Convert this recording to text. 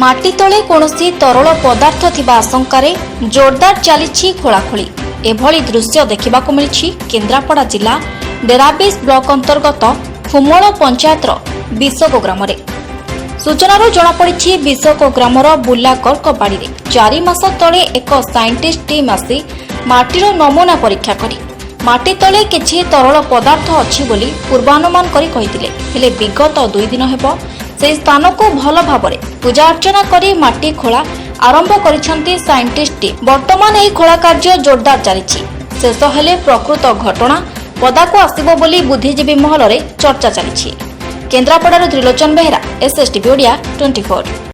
माटी तले कौनसी तरल पदार्थ थिबा आशंकार जोरदार चली खोलाखोली। एभली दृश्य देखा मिली केन्द्रापड़ा जिला डेराबेस ब्लॉक अंतर्गत फुमोल पंचायतर बिसको ग्राम। सूचनार जमापड़ी बिसको ग्रामर बुलाकरक बाड़ी 4 मास तले एक साइंटिस्ट टीम आसी माटीर नमूना परीक्षा करी माटी तले किछि तरल पदार्थ अछि बोली पूर्वानुमान करी कहिथिले। हेले विगत 2 दिन हेबो से स्थान को भल भाव पूजा अर्चना करी माटी खोला आरंभ करिसेंती साइंटिस्ट टीम। वर्तमान एही खोला कार्य जोरदार चली शेष हेले प्रकृत घटना पदाको आसिबो बोली बुद्धिजीवी महल रे चर्चा चली। केन्द्रापड़ार त्रिलोचन बेहेरा, SSTV ओडिया 24।